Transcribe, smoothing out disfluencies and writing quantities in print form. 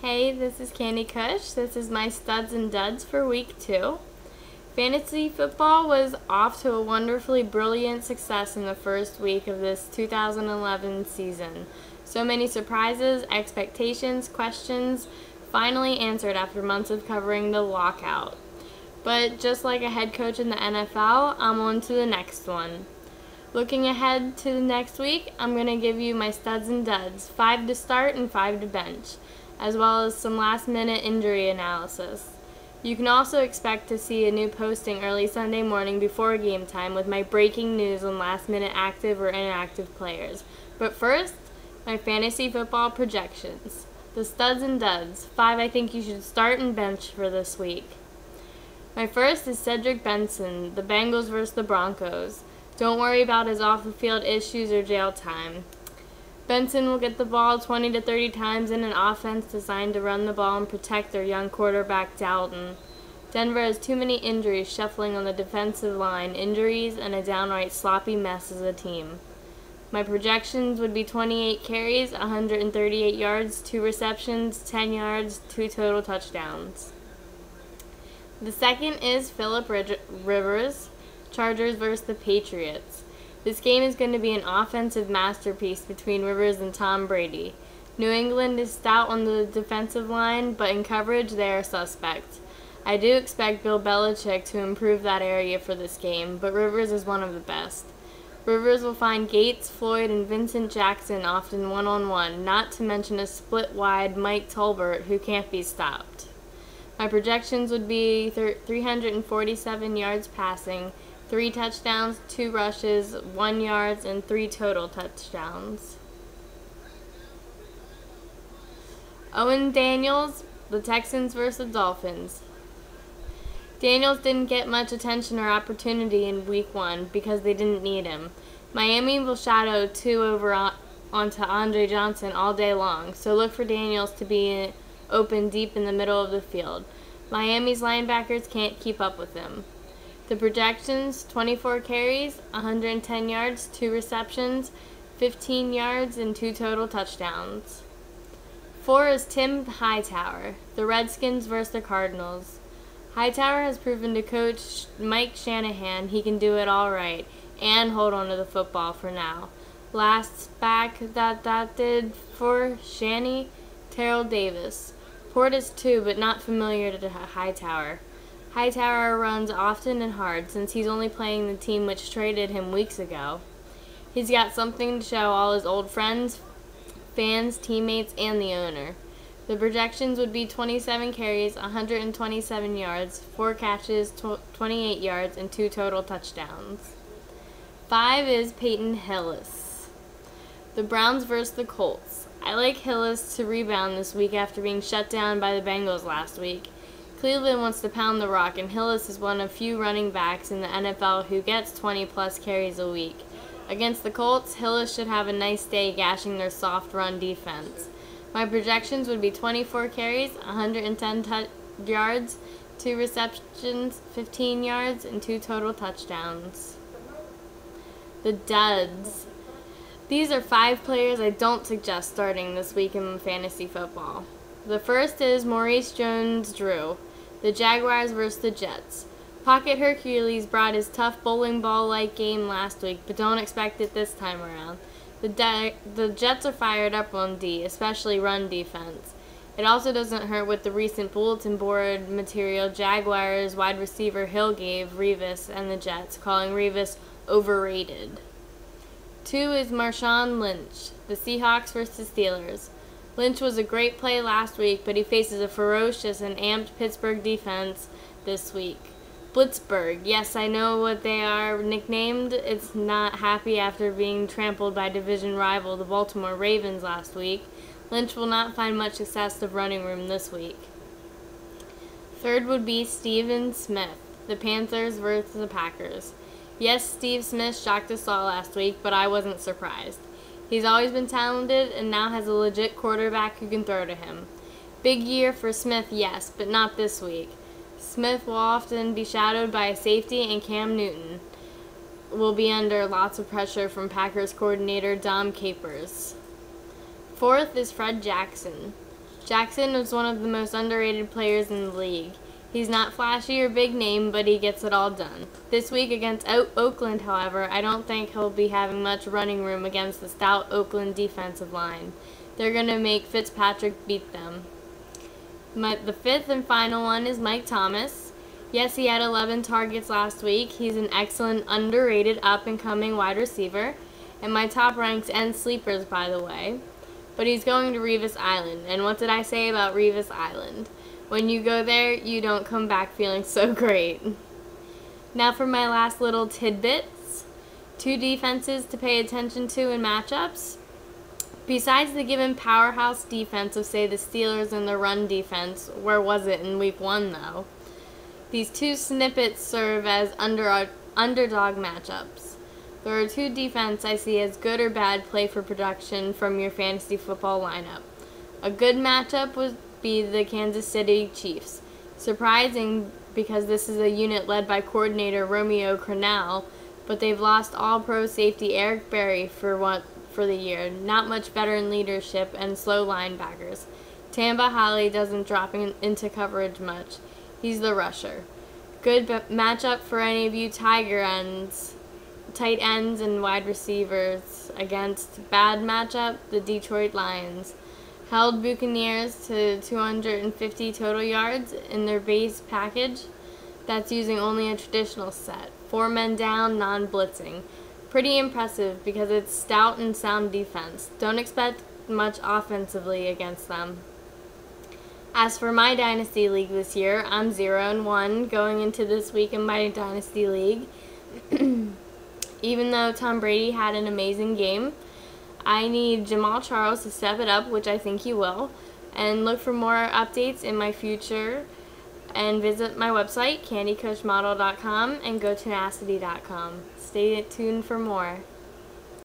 Hey, this is Kandi Kush. This is my studs and duds for week 2. Fantasy football was off to a wonderfully brilliant success in the first week of this 2011 season. So many surprises, expectations, questions finally answered after months of covering the lockout. But just like a head coach in the NFL, I'm on to the next one. Looking ahead to the next week, I'm going to give you my studs and duds, 5 to start and 5 to bench, as well as some last-minute injury analysis. You can also expect to see a new posting early Sunday morning before game time with my breaking news on last-minute active or inactive players. But first, my fantasy football projections. The studs and duds, 5 I think you should start and bench for this week. My first is Cedric Benson, the Bengals versus the Broncos. Don't worry about his off-the-field issues or jail time. Benson will get the ball 20 to 30 times in an offense designed to run the ball and protect their young quarterback Dalton. Denver has too many injuries shuffling on the defensive line, injuries, and a downright sloppy mess as a team. My projections would be 28 carries, 138 yards, 2 receptions, 10 yards, 2 total touchdowns. The second is Phillip Rivers, Chargers versus the Patriots. This game is going to be an offensive masterpiece between Rivers and Tom Brady. New England is stout on the defensive line, but in coverage they are suspect. I do expect Bill Belichick to improve that area for this game, but Rivers is one of the best. Rivers will find Gates, Floyd, and Vincent Jackson often one-on-one, not to mention a split-wide Mike Tolbert who can't be stopped. My projections would be 347 yards passing, 3 touchdowns, 2 rushes, 1 yard, and 3 total touchdowns. Owen Daniels, the Texans versus the Dolphins. Daniels didn't get much attention or opportunity in week 1 because they didn't need him. Miami will shadow 2 over onto Andre Johnson all day long, so look for Daniels to be open deep in the middle of the field. Miami's linebackers can't keep up with him. The projections, 24 carries, 110 yards, 2 receptions, 15 yards, and 2 total touchdowns. 4 is Tim Hightower, the Redskins versus the Cardinals. Hightower has proven to coach Mike Shanahan he can do it all right and hold on to the football for now. Last back that did for Shanny, Terrell Davis. Portis too, but not familiar to Hightower. Hightower runs often and hard since he's only playing the team which traded him weeks ago. He's got something to show all his old friends, fans, teammates, and the owner. The projections would be 27 carries, 127 yards, 4 catches, 28 yards, and 2 total touchdowns. 5 is Peyton Hillis, the Browns versus the Colts. I like Hillis to rebound this week after being shut down by the Bengals last week. Cleveland wants to pound the rock, and Hillis is one of few running backs in the NFL who gets 20-plus carries a week. Against the Colts, Hillis should have a nice day gashing their soft run defense. My projections would be 24 carries, 110 yards, 2 receptions, 15 yards, and 2 total touchdowns. The duds. These are 5 players I don't suggest starting this week in fantasy football. The first is Maurice Jones-Drew, the Jaguars versus the Jets. Pocket Hercules brought his tough bowling ball-like game last week, but don't expect it this time around. The Jets are fired up on D, especially run defense. It also doesn't hurt with the recent bulletin board material Jaguars wide receiver Hill gave Revis and the Jets, calling Revis overrated. 2 is Marshawn Lynch, the Seahawks versus Steelers. Lynch was a great play last week, but he faces a ferocious and amped Pittsburgh defense this week. Blitzburg, yes, I know what they are nicknamed. It's not happy after being trampled by division rival the Baltimore Ravens last week. Lynch will not find much success of running room this week. 3rd would be Steven Smith, the Panthers versus the Packers. Yes, Steve Smith shocked us all last week, but I wasn't surprised. He's always been talented and now has a legit quarterback who can throw to him. Big year for Smith, yes, but not this week. Smith will often be shadowed by a safety, and Cam Newton will be under lots of pressure from Packers coordinator Dom Capers. 4th is Fred Jackson. Jackson is one of the most underrated players in the league. He's not flashy or big name, but he gets it all done. This week against Oakland, however, I don't think he'll be having much running room against the stout Oakland defensive line. They're going to make Fitzpatrick beat them. The fifth and final one is Mike Thomas. Yes, he had 11 targets last week. He's an excellent, underrated, up-and-coming wide receiver, and my top ranks and sleepers, by the way. But he's going to Revis Island, and what did I say about Revis Island? When you go there, you don't come back feeling so great. Now for my last little tidbits. 2 defenses to pay attention to in matchups. Besides the given powerhouse defense of, say, the Steelers and the run defense, where was it in week 1, though? These 2 snippets serve as underdog matchups. There are 2 defense I see as good or bad play for production from your fantasy football lineup. A good matchup would be the Kansas City Chiefs. Surprising because this is a unit led by coordinator Romeo Crennel, but they've lost all-pro safety Eric Berry for the year. Not much better in leadership and slow linebackers. Tamba Hali doesn't drop into coverage much. He's the rusher. Good matchup for any of you tight ends and wide receivers against bad matchup, the Detroit Lions. Held Buccaneers to 250 total yards in their base package. That's using only a traditional set. 4 men down, non-blitzing. Pretty impressive because it's stout and sound defense. Don't expect much offensively against them. As for my Dynasty League this year, I'm 0-1 going into this week in my Dynasty League. Even though Tom Brady had an amazing game, I need Jamal Charles to step it up, which I think he will, and look for more updates in my future, and visit my website, KandiKushModel.com, and go to tenacity.com. Stay tuned for more.